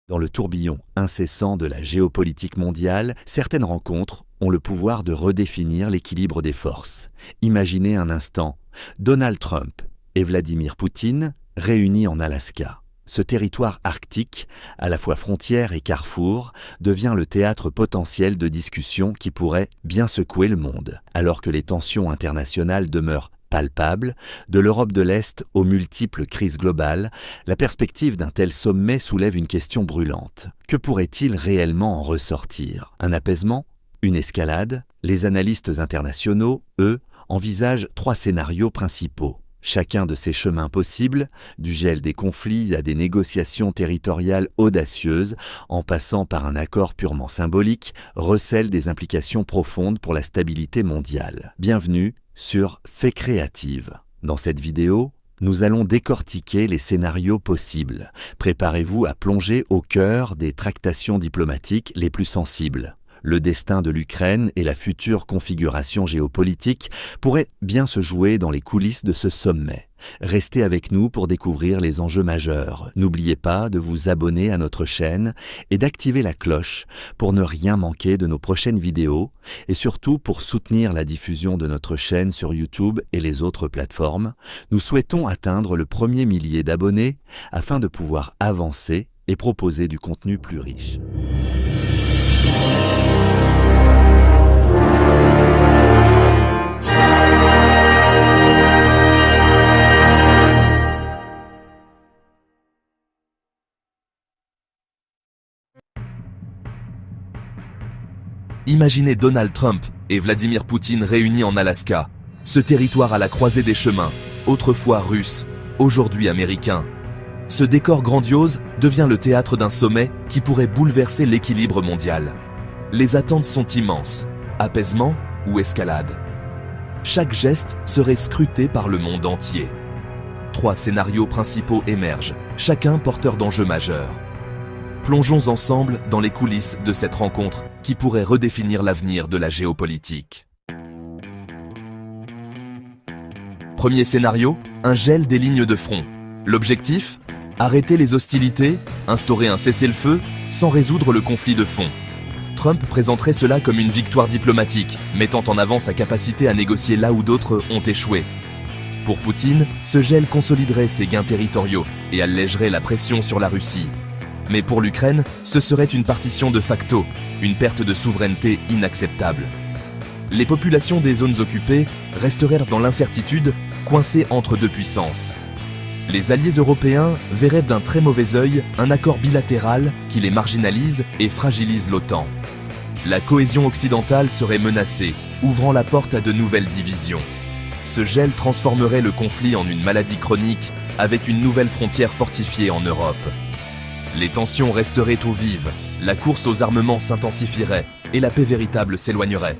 Dans le tourbillon incessant de la géopolitique mondiale, certaines rencontres ont le pouvoir de redéfinir l'équilibre des forces. Imaginez un instant Donald Trump et Vladimir Poutine réunis en Alaska. Ce territoire arctique, à la fois frontière et carrefour, devient le théâtre potentiel de discussions qui pourraient bien secouer le monde. Alors que les tensions internationales demeurent palpables, de l'Europe de l'Est aux multiples crises globales, la perspective d'un tel sommet soulève une question brûlante. Que pourrait-il réellement en ressortir? Un apaisement? Une escalade? Les analystes internationaux, eux, envisagent 3 scénarios principaux. Chacun de ces chemins possibles, du gel des conflits à des négociations territoriales audacieuses, en passant par un accord purement symbolique, recèle des implications profondes pour la stabilité mondiale. Bienvenue sur Faits Créatives. Dans cette vidéo, nous allons décortiquer les scénarios possibles. Préparez-vous à plonger au cœur des tractations diplomatiques les plus sensibles. Le destin de l'Ukraine et la future configuration géopolitique pourraient bien se jouer dans les coulisses de ce sommet. Restez avec nous pour découvrir les enjeux majeurs. N'oubliez pas de vous abonner à notre chaîne et d'activer la cloche pour ne rien manquer de nos prochaines vidéos et surtout pour soutenir la diffusion de notre chaîne sur YouTube et les autres plateformes. Nous souhaitons atteindre le 1er millier d'abonnés afin de pouvoir avancer et proposer du contenu plus riche. Imaginez Donald Trump et Vladimir Poutine réunis en Alaska. Ce territoire à la croisée des chemins, autrefois russe, aujourd'hui américain. Ce décor grandiose devient le théâtre d'un sommet qui pourrait bouleverser l'équilibre mondial. Les attentes sont immenses. Apaisement ou escalade? Chaque geste serait scruté par le monde entier. 3 scénarios principaux émergent, chacun porteur d'enjeux majeurs. Plongeons ensemble dans les coulisses de cette rencontre qui pourrait redéfinir l'avenir de la géopolitique. Premier scénario, un gel des lignes de front. L'objectif? Arrêter les hostilités, instaurer un cessez-le-feu, sans résoudre le conflit de fond. Trump présenterait cela comme une victoire diplomatique, mettant en avant sa capacité à négocier là où d'autres ont échoué. Pour Poutine, ce gel consoliderait ses gains territoriaux et allégerait la pression sur la Russie. Mais pour l'Ukraine, ce serait une partition de facto, une perte de souveraineté inacceptable. Les populations des zones occupées resteraient dans l'incertitude, coincées entre 2 puissances. Les alliés européens verraient d'un très mauvais œil un accord bilatéral qui les marginalise et fragilise l'OTAN. La cohésion occidentale serait menacée, ouvrant la porte à de nouvelles divisions. Ce gel transformerait le conflit en une maladie chronique, avec une nouvelle frontière fortifiée en Europe. Les tensions resteraient au vives, la course aux armements s'intensifierait et la paix véritable s'éloignerait.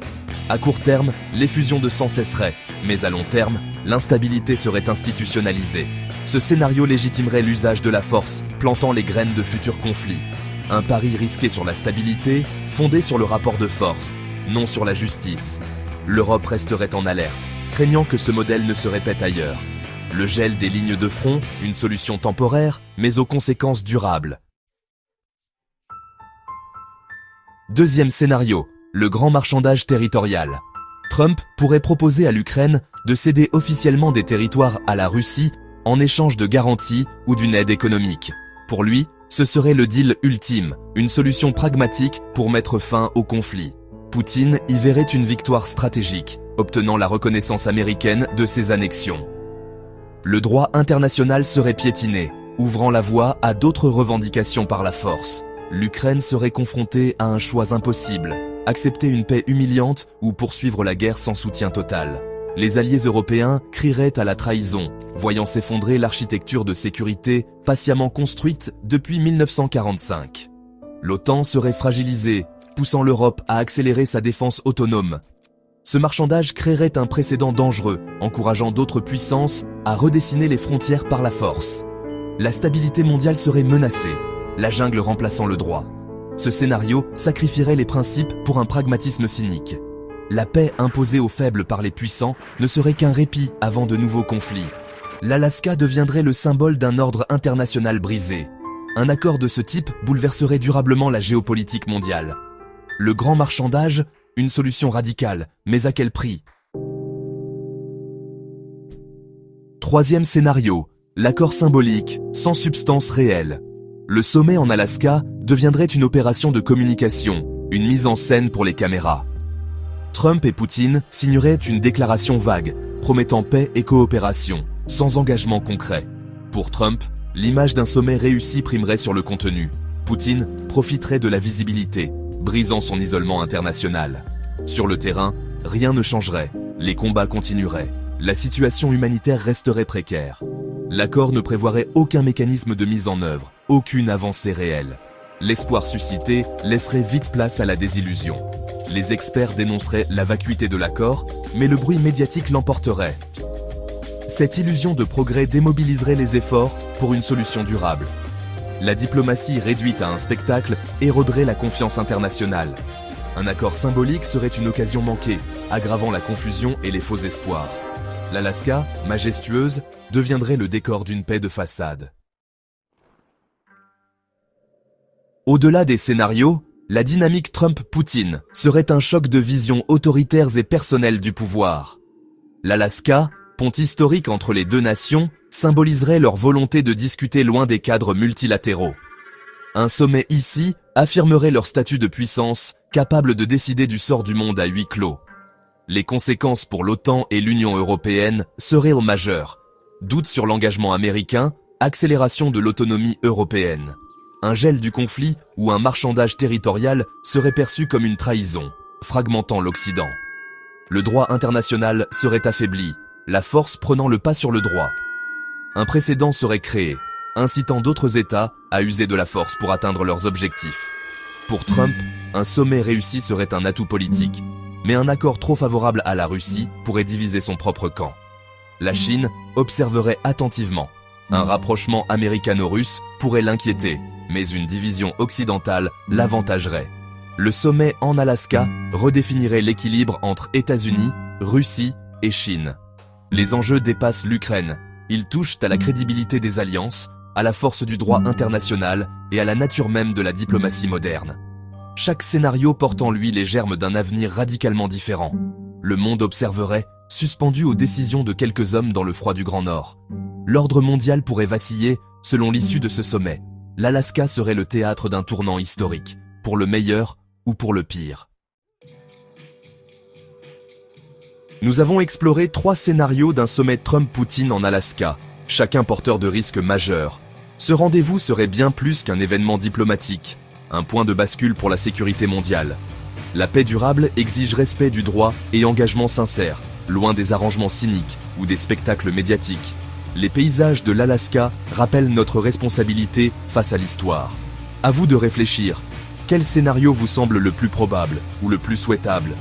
À court terme, l'effusion de sang cesserait, mais à long terme, l'instabilité serait institutionnalisée. Ce scénario légitimerait l'usage de la force, plantant les graines de futurs conflits. Un pari risqué sur la stabilité, fondé sur le rapport de force, non sur la justice. L'Europe resterait en alerte, craignant que ce modèle ne se répète ailleurs. Le gel des lignes de front, une solution temporaire, mais aux conséquences durables. Deuxième scénario, le grand marchandage territorial. Trump pourrait proposer à l'Ukraine de céder officiellement des territoires à la Russie en échange de garanties ou d'une aide économique. Pour lui, ce serait le deal ultime, une solution pragmatique pour mettre fin au conflit. Poutine y verrait une victoire stratégique, obtenant la reconnaissance américaine de ses annexions. Le droit international serait piétiné, ouvrant la voie à d'autres revendications par la force. L'Ukraine serait confrontée à un choix impossible, accepter une paix humiliante ou poursuivre la guerre sans soutien total. Les alliés européens crieraient à la trahison, voyant s'effondrer l'architecture de sécurité patiemment construite depuis 1945. L'OTAN serait fragilisée, poussant l'Europe à accélérer sa défense autonome. Ce marchandage créerait un précédent dangereux, encourageant d'autres puissances à redessiner les frontières par la force. La stabilité mondiale serait menacée, la jungle remplaçant le droit. Ce scénario sacrifierait les principes pour un pragmatisme cynique. La paix imposée aux faibles par les puissants ne serait qu'un répit avant de nouveaux conflits. L'Alaska deviendrait le symbole d'un ordre international brisé. Un accord de ce type bouleverserait durablement la géopolitique mondiale. Le grand marchandage, une solution radicale, mais à quel prix? Troisième scénario, l'accord symbolique, sans substance réelle. Le sommet en Alaska deviendrait une opération de communication, une mise en scène pour les caméras. Trump et Poutine signeraient une déclaration vague, promettant paix et coopération, sans engagement concret. Pour Trump, l'image d'un sommet réussi primerait sur le contenu. Poutine profiterait de la visibilité, brisant son isolement international. Sur le terrain, rien ne changerait, les combats continueraient, la situation humanitaire resterait précaire. L'accord ne prévoirait aucun mécanisme de mise en œuvre, aucune avancée réelle. L'espoir suscité laisserait vite place à la désillusion. Les experts dénonceraient la vacuité de l'accord, mais le bruit médiatique l'emporterait. Cette illusion de progrès démobiliserait les efforts pour une solution durable. La diplomatie réduite à un spectacle éroderait la confiance internationale. Un accord symbolique serait une occasion manquée, aggravant la confusion et les faux espoirs. L'Alaska, majestueuse, deviendrait le décor d'une paix de façade. Au-delà des scénarios, la dynamique Trump-Poutine serait un choc de visions autoritaires et personnelles du pouvoir. L'Alaska, pont historique entre les deux nations, symboliserait leur volonté de discuter loin des cadres multilatéraux. Un sommet ici affirmerait leur statut de puissance, capable de décider du sort du monde à huis clos. Les conséquences pour l'OTAN et l'Union européenne seraient majeures. Doute sur l'engagement américain, accélération de l'autonomie européenne. Un gel du conflit ou un marchandage territorial serait perçu comme une trahison, fragmentant l'Occident. Le droit international serait affaibli, la force prenant le pas sur le droit. Un précédent serait créé, incitant d'autres États à user de la force pour atteindre leurs objectifs. Pour Trump, un sommet réussi serait un atout politique, mais un accord trop favorable à la Russie pourrait diviser son propre camp. La Chine observerait attentivement. Un rapprochement américano-russe pourrait l'inquiéter, mais une division occidentale l'avantagerait. Le sommet en Alaska redéfinirait l'équilibre entre États-Unis, Russie et Chine. Les enjeux dépassent l'Ukraine. Ils touchent à la crédibilité des alliances, à la force du droit international et à la nature même de la diplomatie moderne. Chaque scénario porte en lui les germes d'un avenir radicalement différent. Le monde observerait, suspendu aux décisions de quelques hommes dans le froid du Grand Nord. L'ordre mondial pourrait vaciller selon l'issue de ce sommet. L'Alaska serait le théâtre d'un tournant historique, pour le meilleur ou pour le pire. Nous avons exploré 3 scénarios d'un sommet Trump-Poutine en Alaska, chacun porteur de risques majeurs. Ce rendez-vous serait bien plus qu'un événement diplomatique, un point de bascule pour la sécurité mondiale. La paix durable exige respect du droit et engagement sincère, loin des arrangements cyniques ou des spectacles médiatiques. Les paysages de l'Alaska rappellent notre responsabilité face à l'histoire. À vous de réfléchir. Quel scénario vous semble le plus probable ou le plus souhaitable?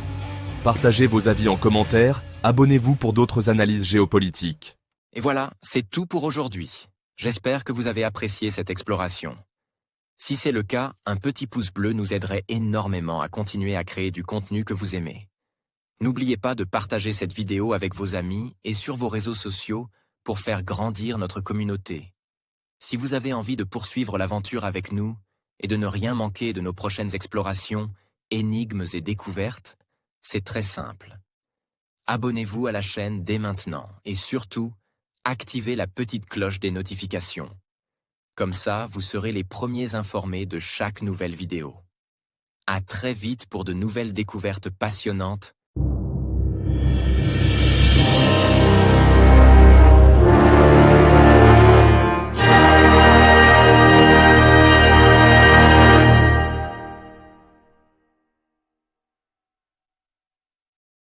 Partagez vos avis en commentaire, abonnez-vous pour d'autres analyses géopolitiques. Et voilà, c'est tout pour aujourd'hui. J'espère que vous avez apprécié cette exploration. Si c'est le cas, un petit pouce bleu nous aiderait énormément à continuer à créer du contenu que vous aimez. N'oubliez pas de partager cette vidéo avec vos amis et sur vos réseaux sociaux pour faire grandir notre communauté. Si vous avez envie de poursuivre l'aventure avec nous et de ne rien manquer de nos prochaines explorations, énigmes et découvertes, c'est très simple. Abonnez-vous à la chaîne dès maintenant et surtout, activez la petite cloche des notifications. Comme ça, vous serez les premiers informés de chaque nouvelle vidéo. À très vite pour de nouvelles découvertes passionnantes